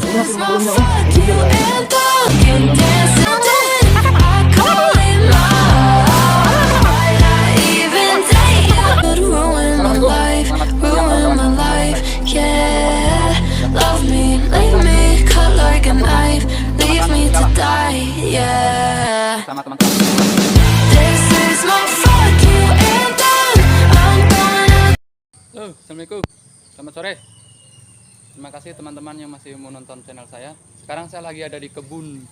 is my fuck you anthem. Can dance something I call it love. Might not even date you. Could ruin my life, yeah. Love me, leave me, cut like a knife, leave me to die, yeah. This is my fuck you anthem. I'm gonna. Halo, assalamualaikum, selamat sore. Terima kasih teman-teman yang masih menonton channel saya. Sekarang saya lagi ada di kebun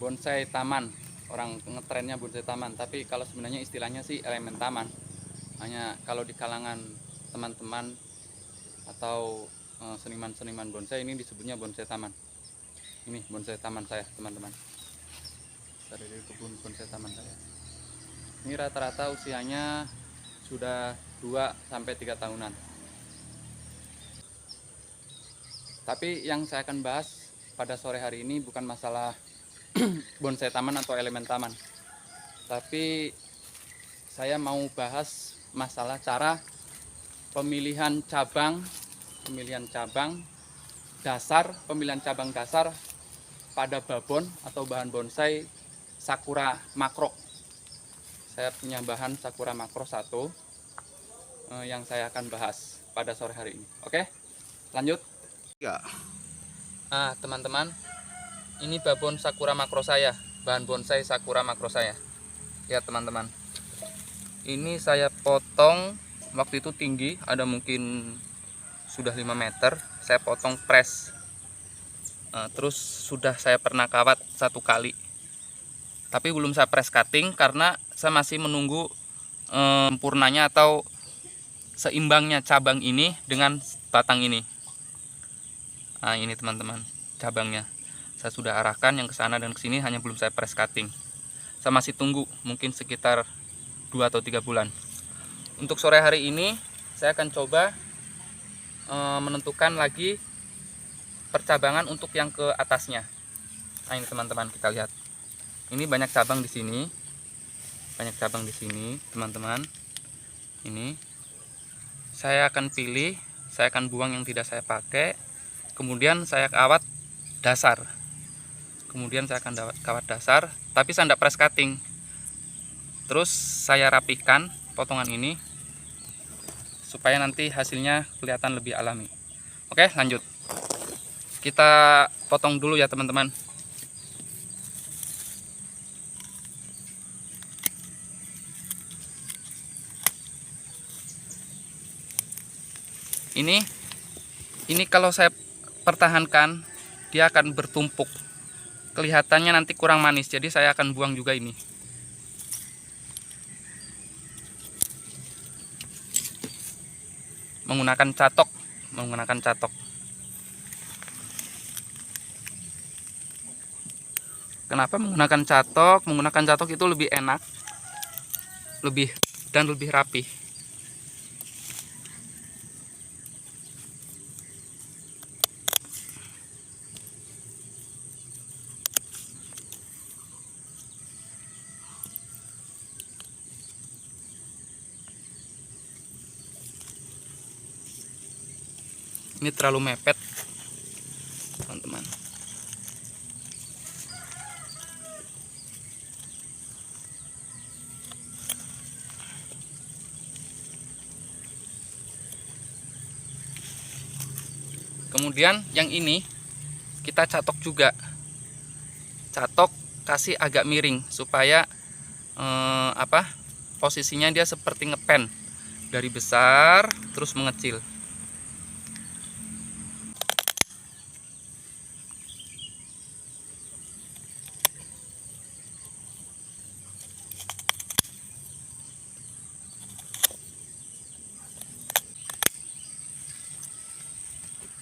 bonsai taman. Orang ngetrennya bonsai taman, tapi kalau sebenarnya istilahnya sih elemen taman. Hanya kalau di kalangan teman-teman atau seniman-seniman bonsai ini disebutnya bonsai taman. Ini bonsai taman saya, teman-teman. Dari kebun bonsai taman saya. Ini rata-rata usianya sudah 2-3 tahunan. Tapi yang saya akan bahas pada sore hari ini bukan masalah bonsai taman atau elemen taman, tapi saya mau bahas masalah cara pemilihan cabang dasar pada babon atau bahan bonsai sakura makro. Saya punya bahan sakura makro 1 yang saya akan bahas pada sore hari ini. Oke, lanjut ya. Nah teman-teman, ini babon sakura makro saya, bahan bonsai sakura makro saya ya teman-teman. Ini saya potong, waktu itu tinggi, ada mungkin sudah 5 meter. Saya potong press, terus sudah saya pernah kawat 1 kali, tapi belum saya press cutting karena saya masih menunggu sempurnanya atau seimbangnya cabang ini dengan batang ini. Nah ini teman-teman cabangnya, saya sudah arahkan yang ke sana dan ke sini, hanya belum saya press cutting. Saya masih tunggu mungkin sekitar 2 atau 3 bulan. Untuk sore hari ini saya akan coba menentukan lagi percabangan untuk yang ke atasnya. Nah ini teman-teman, kita lihat. Ini banyak cabang di sini. Banyak cabang di sini, teman-teman. Ini saya akan pilih, saya akan buang yang tidak saya pakai. Kemudian saya kawat dasar. Kemudian saya akan kawat dasar, tapi saya tidak press cutting. Terus saya rapihkan potongan ini supaya nanti hasilnya kelihatan lebih alami. Oke, lanjut. Kita potong dulu ya teman-teman. Ini kalau saya pertahankan, dia akan bertumpuk. Kelihatannya nanti kurang manis, jadi saya akan buang juga ini. Menggunakan catok. Kenapa menggunakan catok? Menggunakan catok itu lebih enak, lebih rapi. Ini terlalu mepet, teman-teman. Kemudian yang ini kita catok juga. Catok kasih agak miring supaya posisinya dia seperti ngepen, dari besar terus mengecil.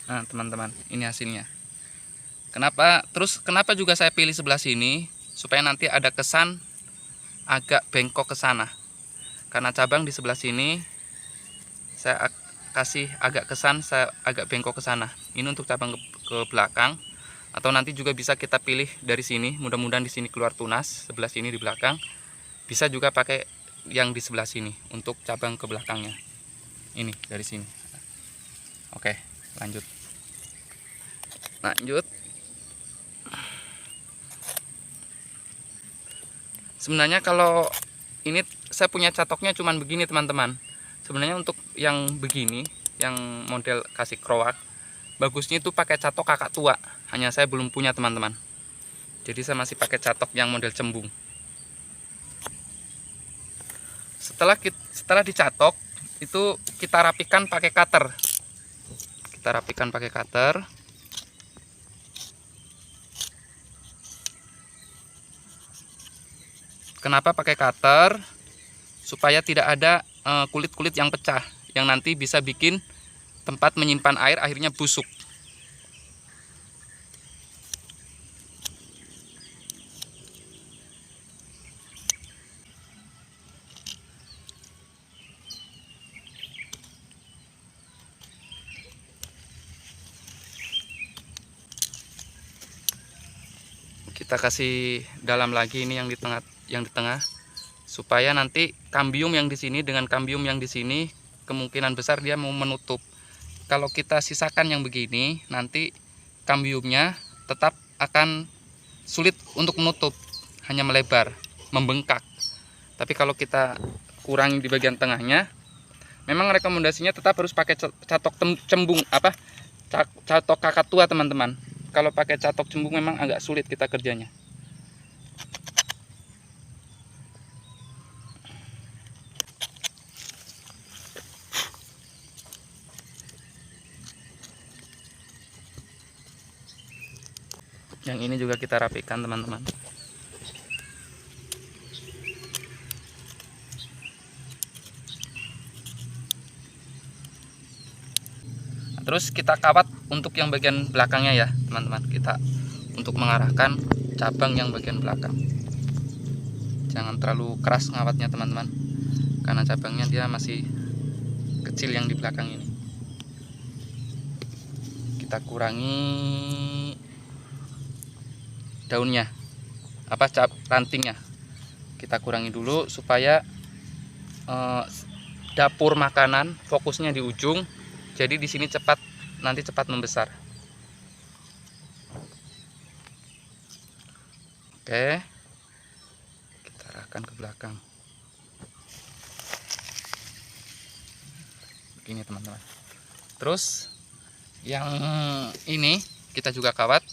Nah teman-teman, ini hasilnya. Kenapa juga saya pilih sebelah sini, supaya nanti ada kesan agak bengkok ke sana. Karena cabang di sebelah sini saya kasih agak kesan saya agak bengkok ke sana. Ini untuk cabang ke belakang, atau nanti juga bisa kita pilih dari sini. Mudah-mudahan di sini keluar tunas, sebelah sini di belakang. Bisa juga pakai yang di sebelah sini untuk cabang ke belakangnya. Ini dari sini. Oke, lanjut. Lanjut. Sebenarnya kalau ini saya punya catoknya cuman begini teman-teman. Sebenarnya untuk yang begini, yang model kasih kroak, bagusnya itu pakai catok kakak tua. Hanya saya belum punya teman-teman. Jadi saya masih pakai catok yang model cembung. Setelah dicatok, itu kita rapikan pakai cutter. Kita rapikan pakai cutter. Kenapa pakai cutter? Supaya tidak ada kulit-kulit yang pecah, yang nanti bisa bikin tempat menyimpan air akhirnya busuk. Kita kasih dalam lagi ini yang di tengah, supaya nanti kambium yang di sini dengan kambium yang di sini kemungkinan besar dia mau menutup. Kalau kita sisakan yang begini, nanti kambiumnya tetap akan sulit untuk menutup, hanya melebar, membengkak. Tapi kalau kita kurangi di bagian tengahnya, memang rekomendasinya tetap harus pakai catok cembung, catok kakak tua teman-teman. Kalau pakai catok cembung memang agak sulit kita kerjanya. Yang ini juga kita rapikan teman-teman. Terus kita kawat untuk yang bagian belakangnya ya teman-teman. Kita untuk mengarahkan cabang yang bagian belakang. Jangan terlalu keras ngawatnya teman-teman, karena cabangnya dia masih kecil yang di belakang ini. Kita kurangi daunnya, rantingnya. Kita kurangi dulu supaya dapur makanan fokusnya di ujung. Jadi di sini nanti cepat membesar. Oke, kita arahkan ke belakang. Begini teman-teman. Terus yang ini kita juga kawat.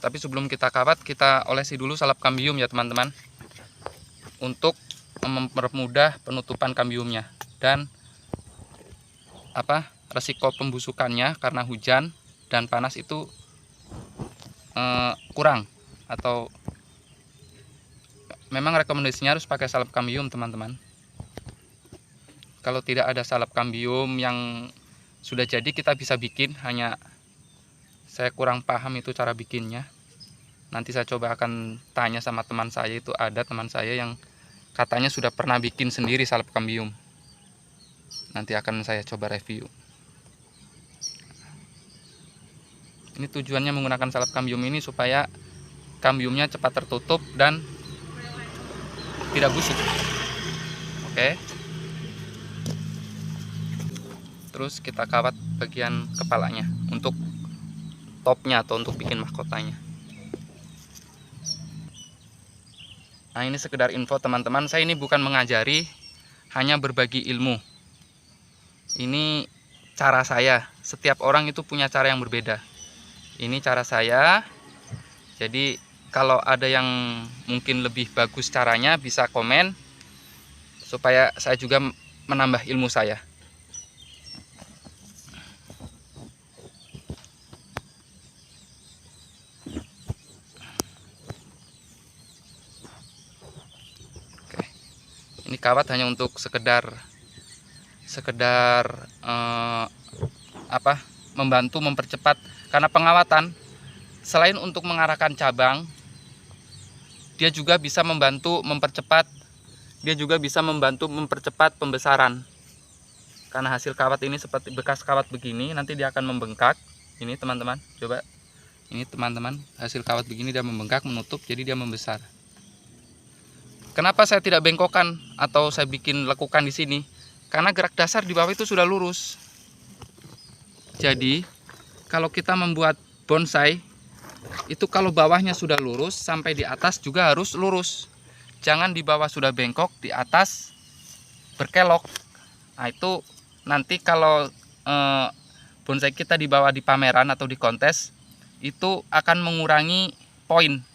Tapi sebelum kita kawat, kita olesi dulu salep kambium ya teman-teman, untuk mempermudah penutupan kambiumnya dan resiko pembusukannya karena hujan dan panas itu kurang, atau memang rekomendasinya harus pakai salep kambium teman-teman. Kalau tidak ada salep kambium yang sudah jadi, kita bisa bikin, hanya saya kurang paham itu cara bikinnya. Nanti saya coba akan tanya sama teman saya, itu ada teman saya yang katanya sudah pernah bikin sendiri salep kambium. Nanti akan saya coba review. Ini tujuannya menggunakan salep kambium ini supaya kambiumnya cepat tertutup dan tidak busuk. Oke. Terus kita kawat bagian kepalanya untuk topnya atau untuk bikin mahkotanya. Nah, ini sekedar info teman-teman. Saya ini bukan mengajari, hanya berbagi ilmu. Ini cara saya. Setiap orang itu punya cara yang berbeda. Ini cara saya. Jadi kalau ada yang mungkin lebih bagus caranya, bisa komen supaya saya juga menambah ilmu saya. Oke. Ini kawat hanya untuk sekedar membantu mempercepat, karena pengawatan selain untuk mengarahkan cabang, dia juga bisa membantu mempercepat pembesaran. Karena hasil kawat ini seperti bekas kawat begini, nanti dia akan membengkak. Ini teman-teman, coba ini teman-teman, hasil kawat begini dia membengkak, menutup, jadi dia membesar. Kenapa saya tidak bengkokkan atau saya bikin lekukan di sini? Karena gerak dasar di bawah itu sudah lurus. Jadi kalau kita membuat bonsai itu kalau bawahnya sudah lurus sampai di atas juga harus lurus. Jangan di bawah sudah bengkok, di atas berkelok. Nah itu nanti kalau bonsai kita dibawa di pameran atau di kontes itu akan mengurangi poin.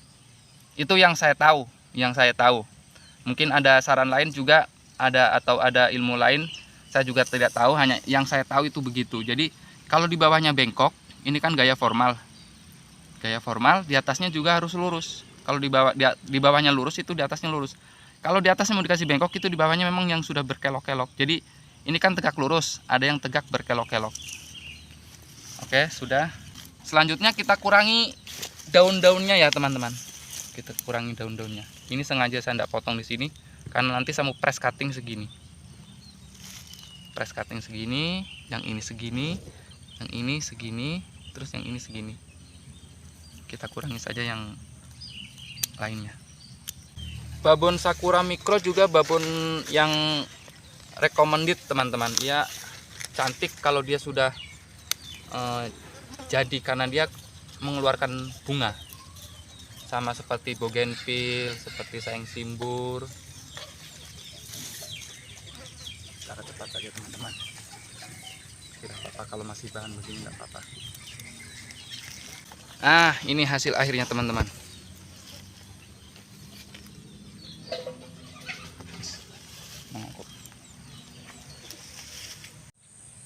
Itu yang saya tahu, Mungkin ada saran lain juga atau ada ilmu lain, saya juga tidak tahu, hanya yang saya tahu itu begitu. Jadi kalau di bawahnya bengkok, ini kan gaya formal. Gaya formal, di atasnya juga harus lurus. Kalau di bawahnya lurus, itu di atasnya lurus. Kalau di atasnya mau dikasih bengkok, itu di bawahnya memang yang sudah berkelok-kelok. Jadi ini kan tegak lurus, ada yang tegak berkelok-kelok. Oke, sudah. Selanjutnya kita kurangi daun-daunnya ya teman-teman. Kita kurangi daun-daunnya. Ini sengaja saya tidak potong di sini karena nanti saya mau press cutting segini. Press cutting segini, yang ini segini, yang ini segini, terus yang ini segini. Kita kurangi saja yang lainnya. Babon Sakura Micro juga babon yang recommended teman-teman. Dia cantik kalau dia sudah jadi karena dia mengeluarkan bunga. Sama seperti bougainville, seperti sayang simbur. Cara cepat saja teman-teman. Tidak apa-apa kalau masih bahan begini, tidak apa-apa. Nah, ini hasil akhirnya teman-teman.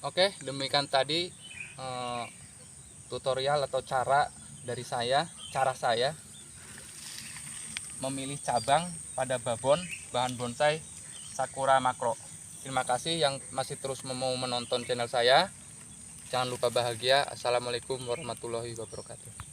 Oke, demikian tadi tutorial atau cara saya memilih cabang pada babon bahan bonsai Sakura Makro. Terima kasih yang masih terus mau menonton channel saya. Jangan lupa bahagia. Assalamualaikum warahmatullahi wabarakatuh.